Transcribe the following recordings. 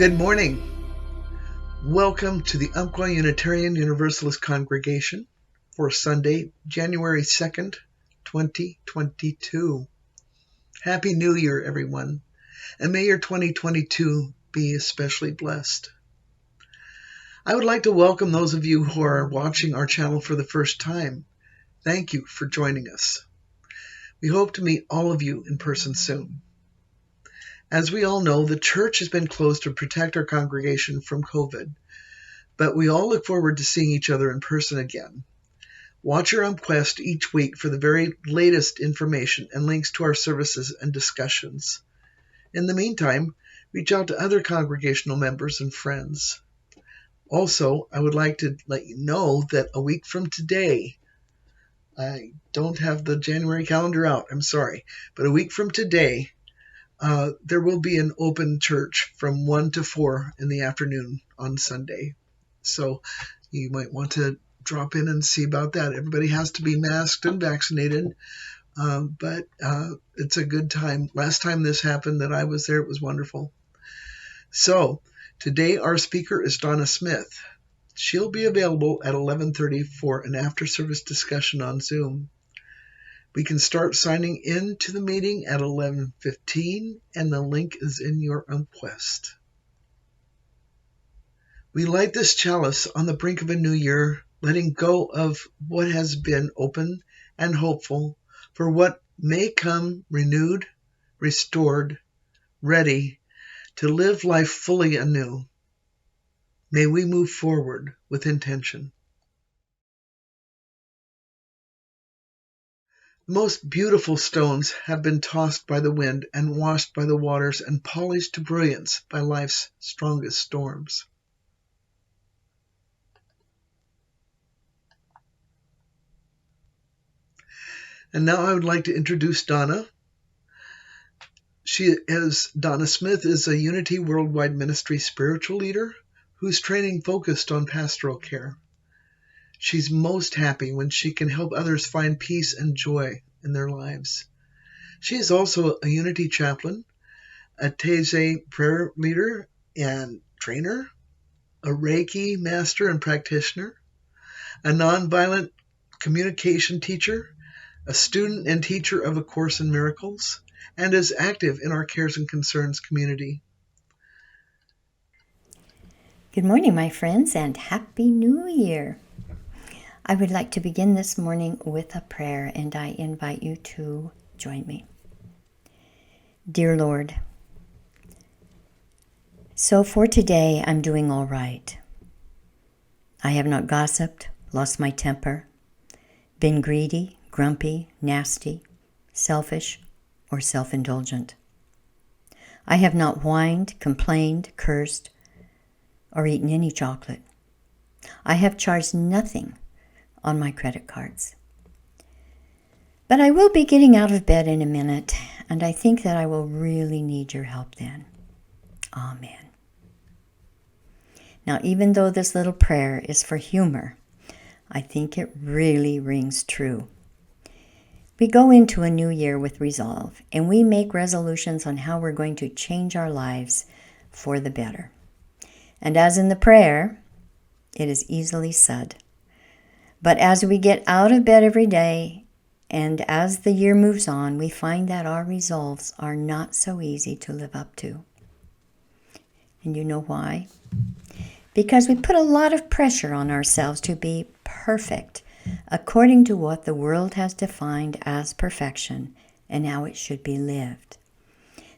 Good morning. Welcome to the Umpqua Unitarian Universalist Congregation for Sunday, January 2nd, 2022. Happy New Year, everyone, and may your 2022 be especially blessed. I would like to welcome those of you who are watching our channel for the first time. Thank you for joining us. We hope to meet all of you in person soon. As we all know, the church has been closed to protect our congregation from COVID, but we all look forward to seeing each other in person again. Watch your UmpQuest each week for the very latest information and links to our services and discussions. In the meantime, reach out to other congregational members and friends. Also, I would like to let you know that a week from today, I don't have the January calendar out, I'm sorry, but a week from today, there will be an open church from 1 to 4 in the afternoon on Sunday. So you might want to drop in and see about that. Everybody has to be masked and vaccinated, but it's a good time. Last time this happened that I was there, it was wonderful. So today our speaker is Donna Smith. She'll be available at 11:30 for an after-service discussion on Zoom. We can start signing in to the meeting at 11:15, and the link is in your UmpQuest. We light this chalice on the brink of a new year, letting go of what has been open and hopeful for what may come renewed, restored, ready to live life fully anew. May we move forward with intention. The most beautiful stones have been tossed by the wind and washed by the waters and polished to brilliance by life's strongest storms. And now I would like to introduce Donna. Donna Smith is a Unity Worldwide Ministry spiritual leader whose training focused on pastoral care. She's most happy when she can help others find peace and joy in their lives. She is also a Unity chaplain, a Taizé prayer leader and trainer, a Reiki master and practitioner, a nonviolent communication teacher, a student and teacher of A Course in Miracles, and is active in our Cares and Concerns community. Good morning, my friends, and Happy New Year. I would like to begin this morning with a prayer, and I invite you to join me. Dear Lord, so for today I'm doing all right. I have not gossiped, lost my temper, been greedy, grumpy, nasty, selfish, or self-indulgent. I have not whined, complained, cursed, or eaten any chocolate. I have charged nothing on my credit cards. But I will be getting out of bed in a minute, and I think that I will really need your help then. Amen. Now, even though this little prayer is for humor, I think it really rings true. We go into a new year with resolve, and we make resolutions on how we're going to change our lives for the better. And as in the prayer, it is easily said. But as we get out of bed every day, and as the year moves on, we find that our resolves are not so easy to live up to. And you know why? Because we put a lot of pressure on ourselves to be perfect, according to what the world has defined as perfection and how it should be lived.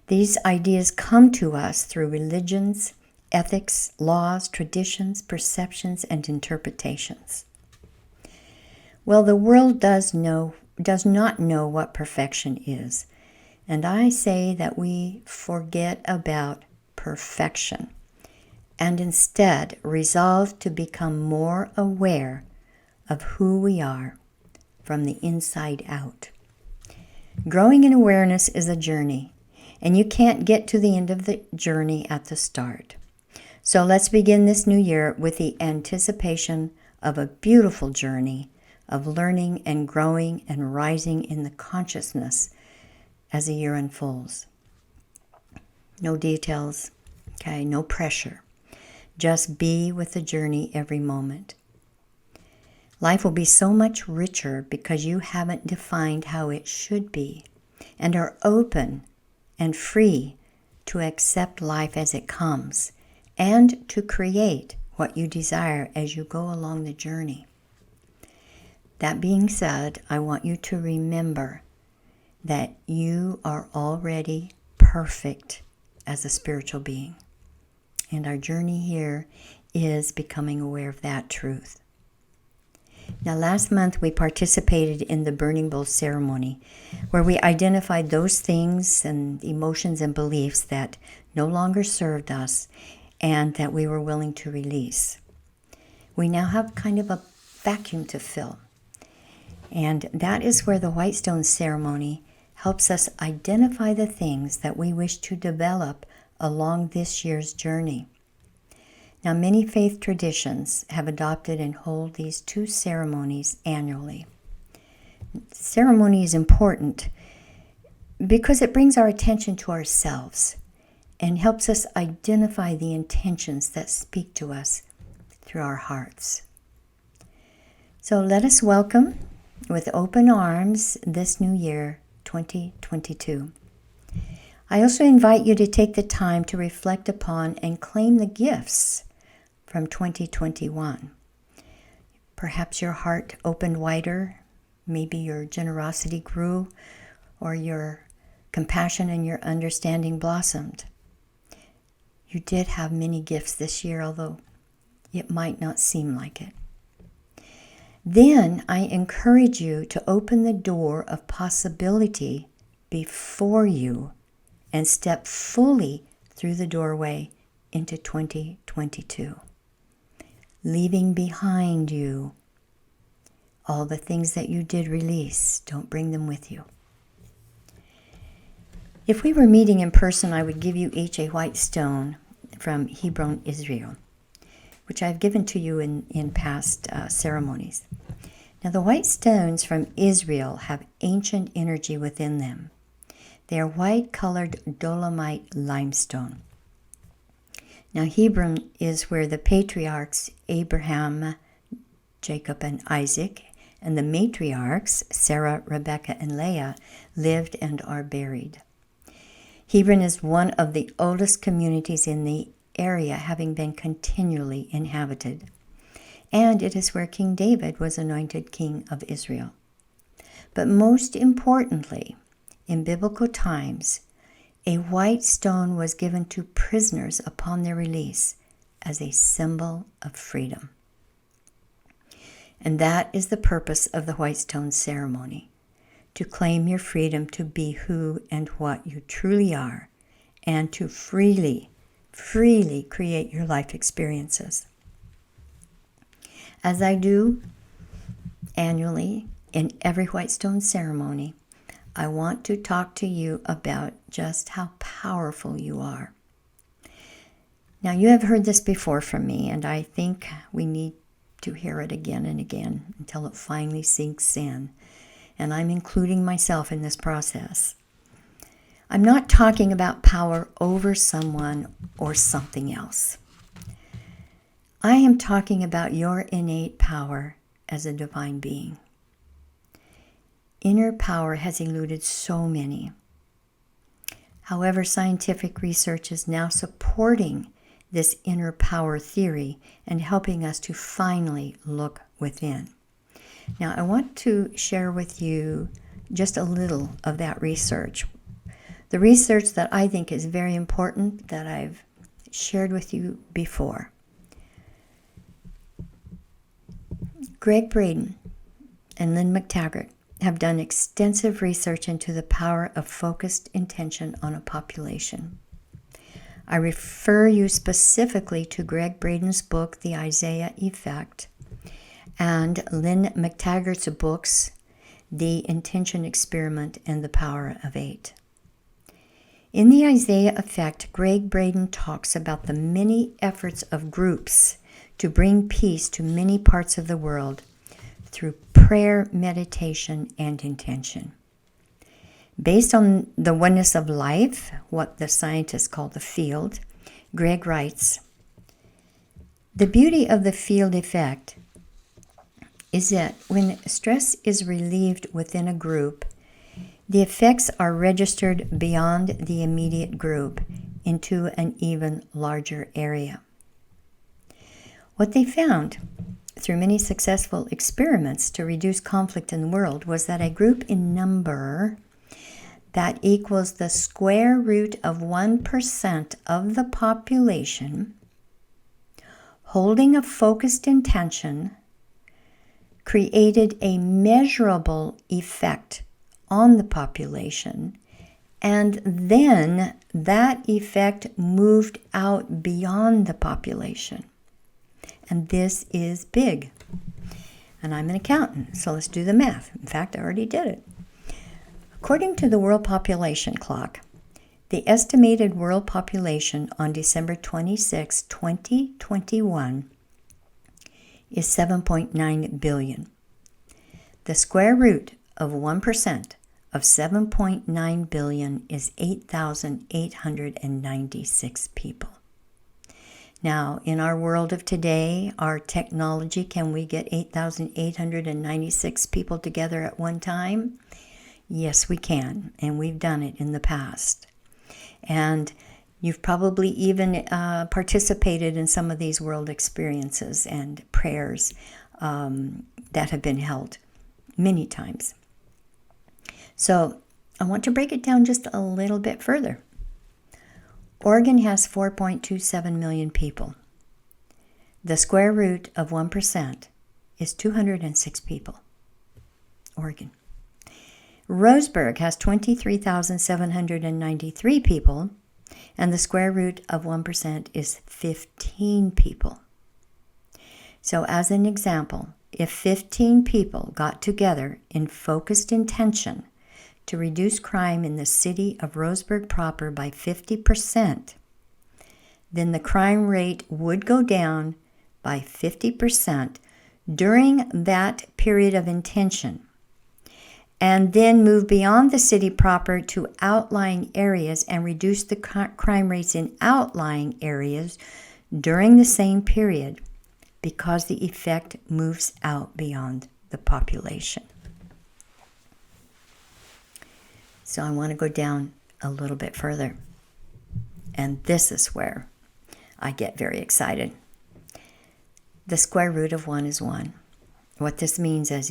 These ideas come to us through religions, ethics, laws, traditions, perceptions, and interpretations. Well, the world does not know what perfection is, and I say that we forget about perfection and instead resolve to become more aware of who we are from the inside out. Growing in awareness is a journey, and you can't get to the end of the journey at the start. So let's begin this new year with the anticipation of a beautiful journey of learning and growing and rising in the consciousness as the year unfolds. No details, Okay, no pressure. Just be with the journey every moment. Life will be so much richer because you haven't defined how it should be and are open and free to accept life as it comes and to create what you desire as you go along the journey. That being said, I want you to remember that you are already perfect as a spiritual being. And our journey here is becoming aware of that truth. Now, last month we participated in the Burning Bowl ceremony, where we identified those things and emotions and beliefs that no longer served us and that we were willing to release. We now have kind of a vacuum to fill. And that is where the White Stone ceremony helps us identify the things that we wish to develop along this year's journey. Now, many faith traditions have adopted and hold these two ceremonies annually. Ceremony is important because it brings our attention to ourselves and helps us identify the intentions that speak to us through our hearts. So let us welcome with open arms this new year, 2022. I also invite you to take the time to reflect upon and claim the gifts from 2021. Perhaps your heart opened wider, maybe your generosity grew, or your compassion and your understanding blossomed. You did have many gifts this year, although it might not seem like it. Then I encourage you to open the door of possibility before you and step fully through the doorway into 2022, leaving behind you all the things that you did release. Don't bring them with you. If we were meeting in person, I would give you each a white stone from Hebron, Israel, which I've given to you in past ceremonies. Now, the white stones from Israel have ancient energy within them. They are white-colored dolomite limestone. Now, Hebron is where the patriarchs Abraham, Jacob, and Isaac, and the matriarchs Sarah, Rebecca, and Leah lived and are buried. Hebron is one of the oldest communities in the area, having been continually inhabited. And it is where King David was anointed king of Israel. But most importantly, in biblical times, a white stone was given to prisoners upon their release as a symbol of freedom. And that is the purpose of the white stone ceremony, to claim your freedom to be who and what you truly are, and to freely create your life experiences. As I do annually in every white stone ceremony, I want to talk to you about just how powerful you are. Now, you have heard this before from me, and I think we need to hear it again and again until it finally sinks in. And I'm including myself in this process. I'm not talking about power over someone or something else. I am talking about your innate power as a divine being. Inner power has eluded so many. However, scientific research is now supporting this inner power theory and helping us to finally look within. Now, I want to share with you just a little of that research. The research that I think is very important that I've shared with you before. Greg Braden and Lynn McTaggart have done extensive research into the power of focused intention on a population. I refer you specifically to Greg Braden's book, The Isaiah Effect, and Lynn McTaggart's books, The Intention Experiment and The Power of Eight. In The Isaiah Effect, Greg Braden talks about the many efforts of groups to bring peace to many parts of the world through prayer, meditation, and intention. Based on the oneness of life, what the scientists call the field, Greg writes, "The beauty of the field effect is that when stress is relieved within a group, the effects are registered beyond the immediate group into an even larger area." What they found through many successful experiments to reduce conflict in the world was that a group in number that equals the square root of 1% of the population, holding a focused intention, created a measurable effect on the population, and then that effect moved out beyond the population. And this is big. And I'm an accountant, so let's do the math. In fact, I already did it. According to the World Population Clock, the estimated world population on December 26, 2021 is 7.9 billion. The square root of 1% of 7.9 billion is 8,896 people. Now, in our world of today, our technology, can we get 8,896 people together at one time? Yes, we can, and we've done it in the past. And you've probably even participated in some of these world experiences and prayers that have been held many times. So I want to break it down just a little bit further. Oregon has 4.27 million people. The square root of 1% is 206 people. Oregon. Roseburg has 23,793 people, and the square root of 1% is 15 people. So as an example, if 15 people got together in focused intention to reduce crime in the city of Roseburg proper by 50%, then the crime rate would go down by 50% during that period of intention, and then move beyond the city proper to outlying areas and reduce the crime rates in outlying areas during the same period, because the effect moves out beyond the population. So I want to go down a little bit further. And this is where I get very excited. The square root of 1 is 1. What this means is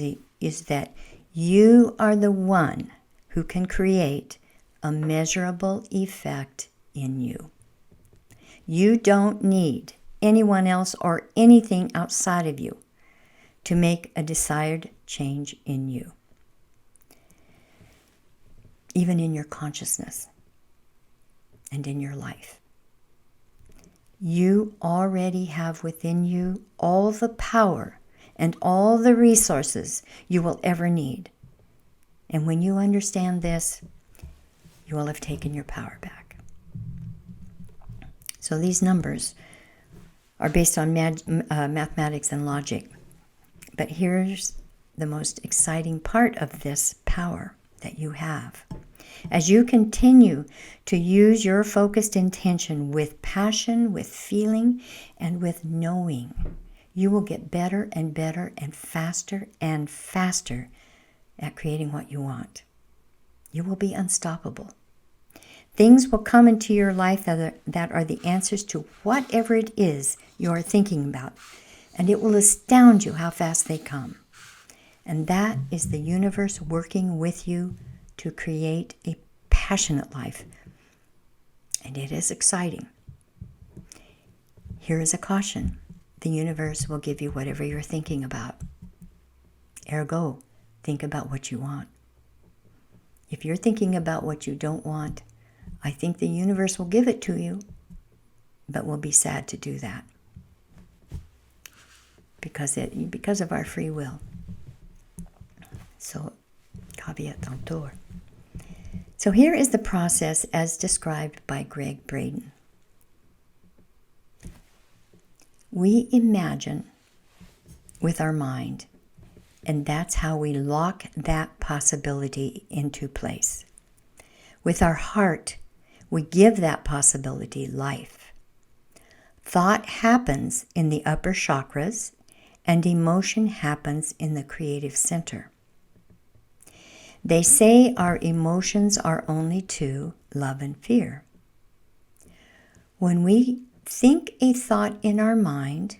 that you are the one who can create a measurable effect in you. You don't need anyone else or anything outside of you to make a desired change in you. Even in your consciousness and in your life. You already have within you all the power and all the resources you will ever need. And when you understand this, you will have taken your power back. So these numbers are based on mathematics and logic. But here's the most exciting part of this power that you have. As you continue to use your focused intention with passion, with feeling, and with knowing, you will get better and better and faster at creating what you want. You will be unstoppable. Things will come into your life that are the answers to whatever it is you are thinking about, and it will astound you how fast they come. And that is the universe working with you to create a passionate life. And it is exciting. Here is a caution. The universe will give you whatever you're thinking about. Ergo, think about what you want. If you're thinking about what you don't want, I think the universe will give it to you, but we'll be sad to do that. Because of our free will. So, caveat emptor. So here is the process as described by Greg Braden. We imagine with our mind, and that's how we lock that possibility into place. With our heart, we give that possibility life. Thought happens in the upper chakras, and emotion happens in the creative center. They say our emotions are only two, love and fear. When we think a thought in our mind,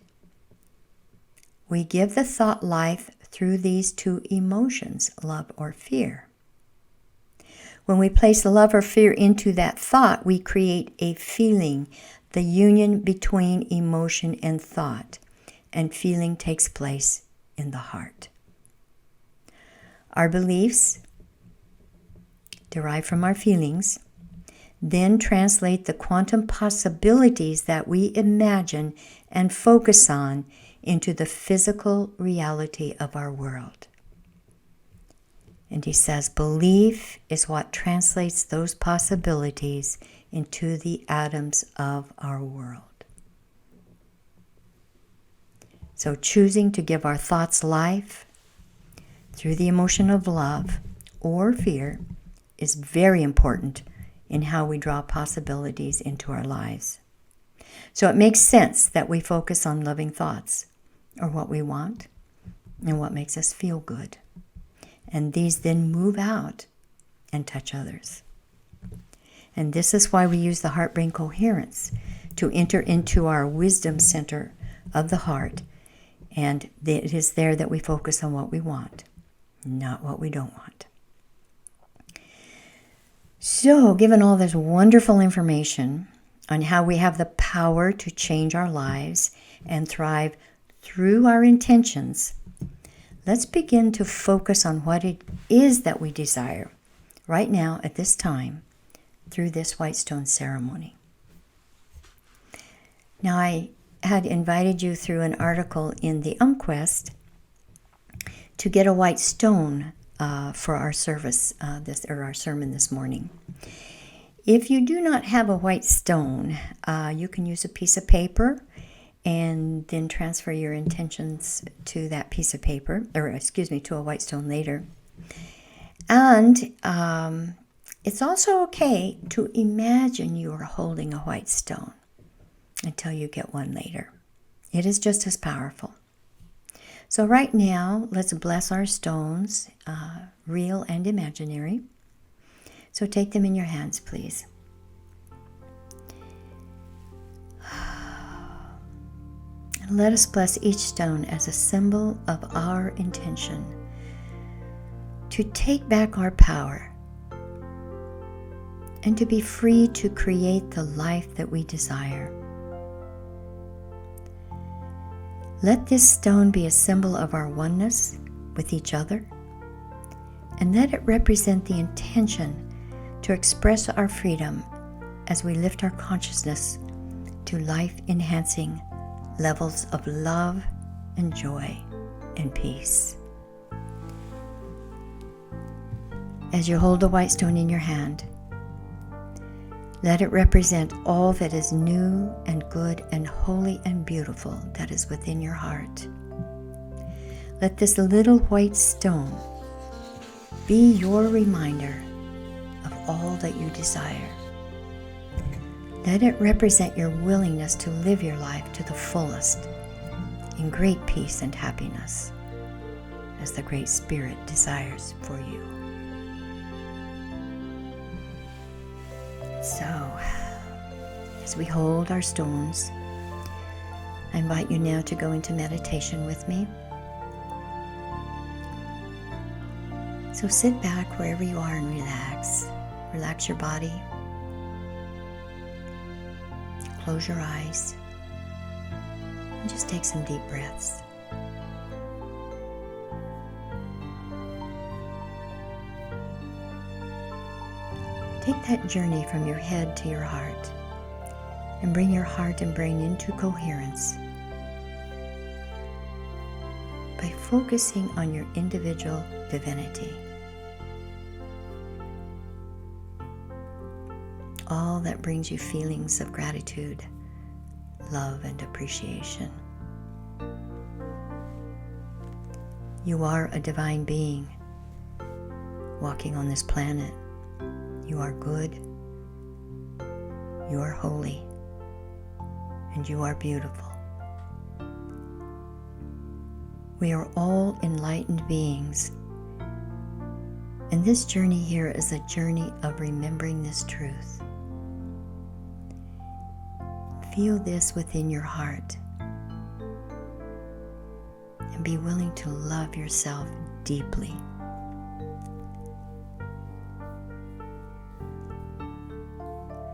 we give the thought life through these two emotions, love or fear. When we place love or fear into that thought, we create a feeling, the union between emotion and thought, and feeling takes place in the heart. Our beliefs, derived from our feelings, then translate the quantum possibilities that we imagine and focus on into the physical reality of our world. And he says, belief is what translates those possibilities into the atoms of our world. So choosing to give our thoughts life through the emotion of love or fear is very important in how we draw possibilities into our lives. So it makes sense that we focus on loving thoughts, or what we want, and what makes us feel good. And these then move out and touch others. And this is why we use the heart-brain coherence to enter into our wisdom center of the heart. And it is there that we focus on what we want, not what we don't want. So, given all this wonderful information on how we have the power to change our lives and thrive through our intentions, let's begin to focus on what it is that we desire right now at this time through this white stone ceremony. Now, I had invited you through an article in the UmQuest to get a white stone for our service, our sermon this morning. If you do not have a white stone, you can use a piece of paper and then transfer your intentions to that piece of paper, to a white stone later. And it's also okay to imagine you are holding a white stone until you get one later. It is just as powerful. So right now, let's bless our stones, real and imaginary. So take them in your hands, please. And let us bless each stone as a symbol of our intention to take back our power and to be free to create the life that we desire. Let this stone be a symbol of our oneness with each other, and let it represent the intention to express our freedom as we lift our consciousness to life-enhancing levels of love and joy and peace. As you hold the white stone in your hand, let it represent all that is new and good and holy and beautiful that is within your heart. Let this little white stone be your reminder of all that you desire. Let it represent your willingness to live your life to the fullest in great peace and happiness, as the Great Spirit desires for you. So, as we hold our stones, I invite you now to go into meditation with me. So sit back wherever you are and relax. Relax your body. Close your eyes. And just take some deep breaths. Take that journey from your head to your heart and bring your heart and brain into coherence by focusing on your individual divinity. All that brings you feelings of gratitude, love, and appreciation. You are a divine being walking on this planet. You are good, you are holy, and you are beautiful. We are all enlightened beings, and this journey here is a journey of remembering this truth. Feel this within your heart and be willing to love yourself deeply.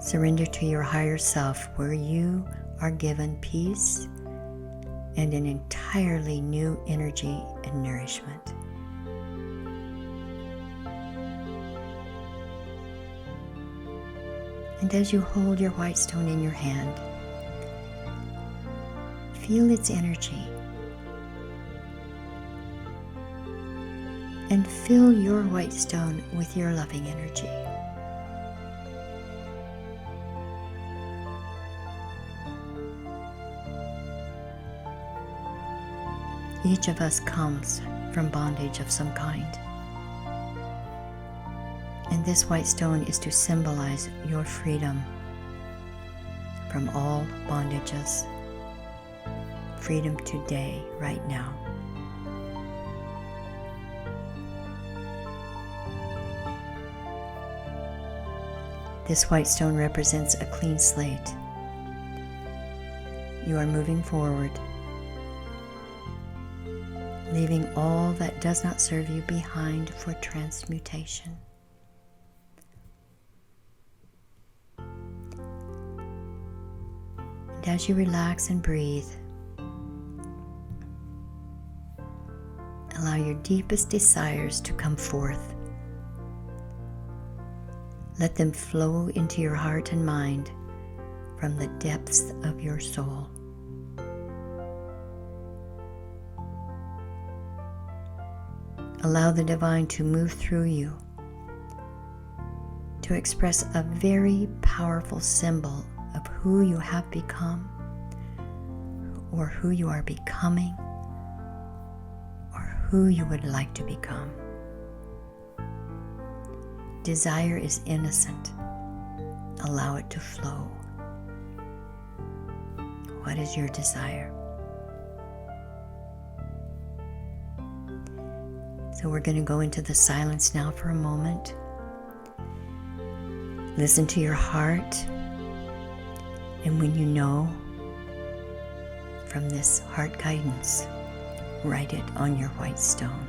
Surrender to your higher self, where you are given peace and an entirely new energy and nourishment. And as you hold your white stone in your hand, feel its energy and fill your white stone with your loving energy. Each of us comes from bondage of some kind. And this white stone is to symbolize your freedom from all bondages. Freedom today, right now. This white stone represents a clean slate. You are moving forward, leaving all that does not serve you behind for transmutation. And as you relax and breathe, allow your deepest desires to come forth. Let them flow into your heart and mind from the depths of your soul. Allow the divine to move through you to express a very powerful symbol of who you have become, or who you are becoming, or who you would like to become. Desire is innocent. Allow it to flow. What is your desire? So we're going to go into the silence now for a moment. Listen to your heart. And when you know from this heart guidance, write it on your white stone.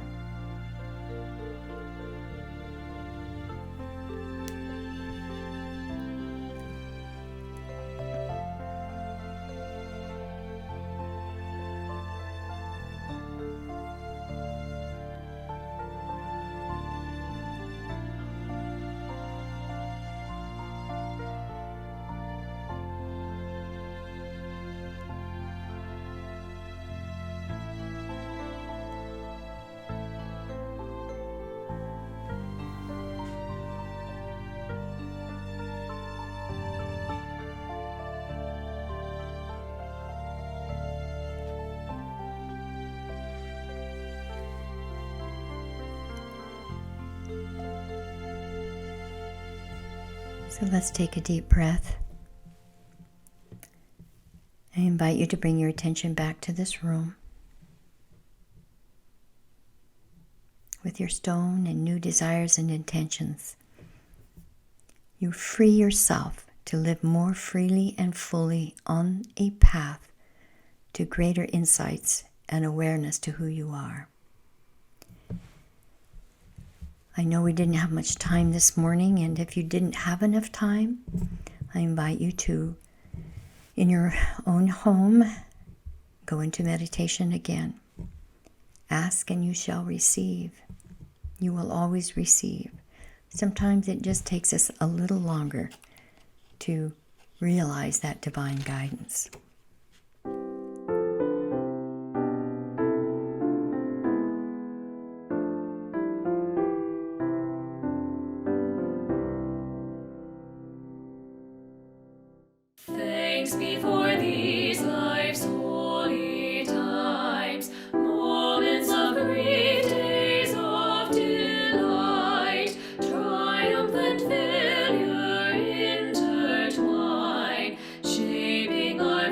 So let's take a deep breath. I invite you to bring your attention back to this room with your stone and new desires and intentions. You free yourself to live more freely and fully on a path to greater insights and awareness to who you are. I know we didn't have much time this morning, and if you didn't have enough time, I invite you to, in your own home, go into meditation again. Ask and you shall receive. You will always receive. Sometimes it just takes us a little longer to realize that divine guidance. Thanks be for these life's holy times, moments of grief, days of delight, triumphant failure intertwine, shaping our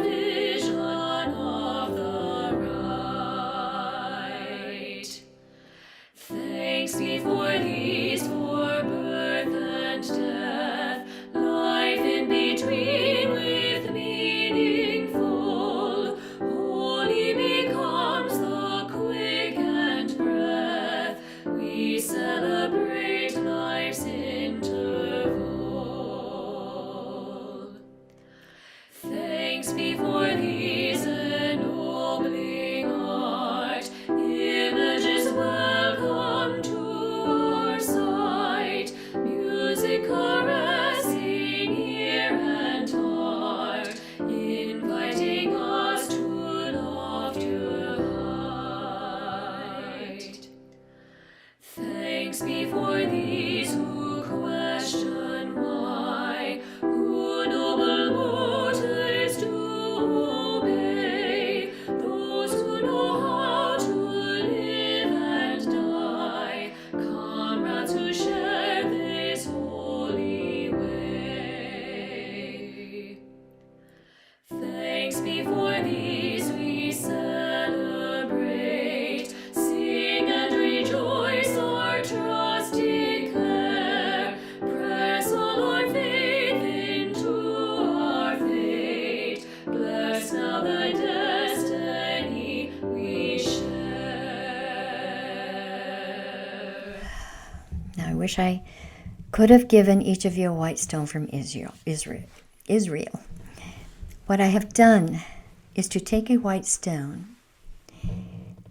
wish I could have given each of you a white stone from Israel. What I have done is to take a white stone,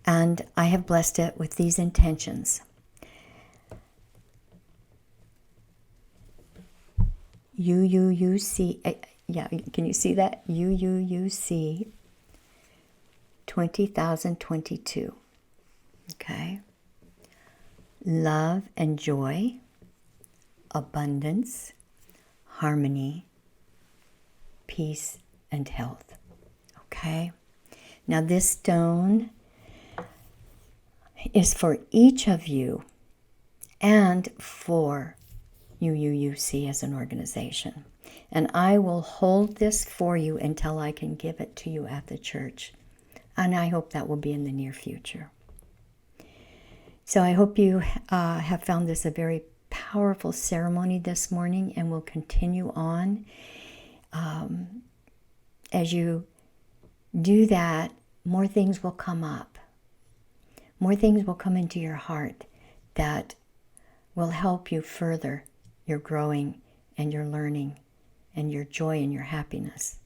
and I have blessed it with these intentions. UUUC, yeah, can you see that? UUUC 20,022. Okay. Love and joy, abundance, harmony, peace, and health. Okay. Now this stone is for each of you and for UUUC as an organization. And I will hold this for you until I can give it to you at the church. And I hope that will be in the near future. So I hope you have found this a very powerful ceremony this morning, and will continue on. As you do that, more things will come up. More things will come into your heart that will help you further your growing and your learning and your joy and your happiness.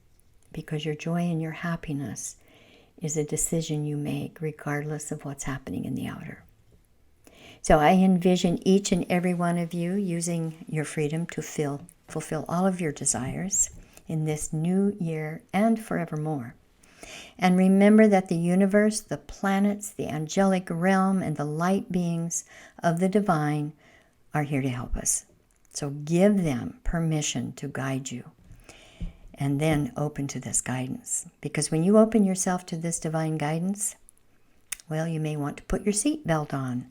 Because your joy and your happiness is a decision you make regardless of what's happening in the outer. So I envision each and every one of you using your freedom to fulfill all of your desires in this new year and forevermore. And remember that the universe, the planets, the angelic realm, and the light beings of the divine are here to help us. So give them permission to guide you, and then open to this guidance. Because when you open yourself to this divine guidance, well, you may want to put your seatbelt on,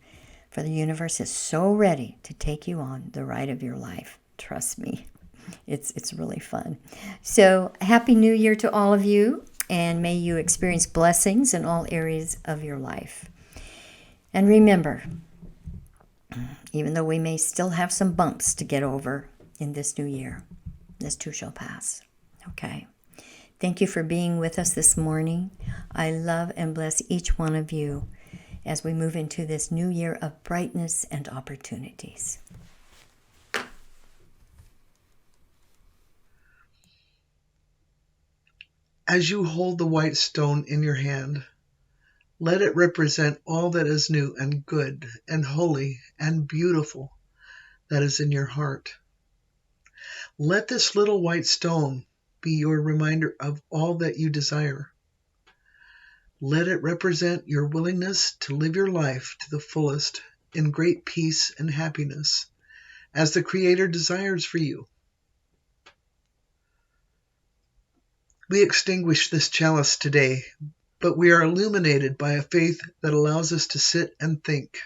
for the universe is so ready to take you on the ride of your life. Trust me, it's really fun. So Happy New Year to all of you, and may you experience blessings in all areas of your life. And remember, even though we may still have some bumps to get over in this new year, this too shall pass. Okay. Thank you for being with us this morning. I love and bless each one of you as we move into this new year of brightness and opportunities. As you hold the white stone in your hand, let it represent all that is new and good and holy and beautiful that is in your heart. Let this little white stone be your reminder of all that you desire. Let it represent your willingness to live your life to the fullest in great peace and happiness, as the Creator desires for you. We extinguish this chalice today, but we are illuminated by a faith that allows us to sit and think.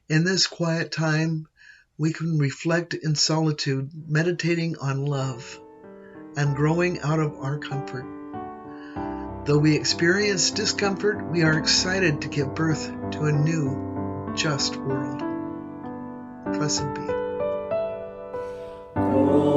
In this quiet time, we can reflect in solitude, meditating on love and growing out of our comfort. Though we experience discomfort, we are excited to give birth to a new, just world. Blessed be. Ooh.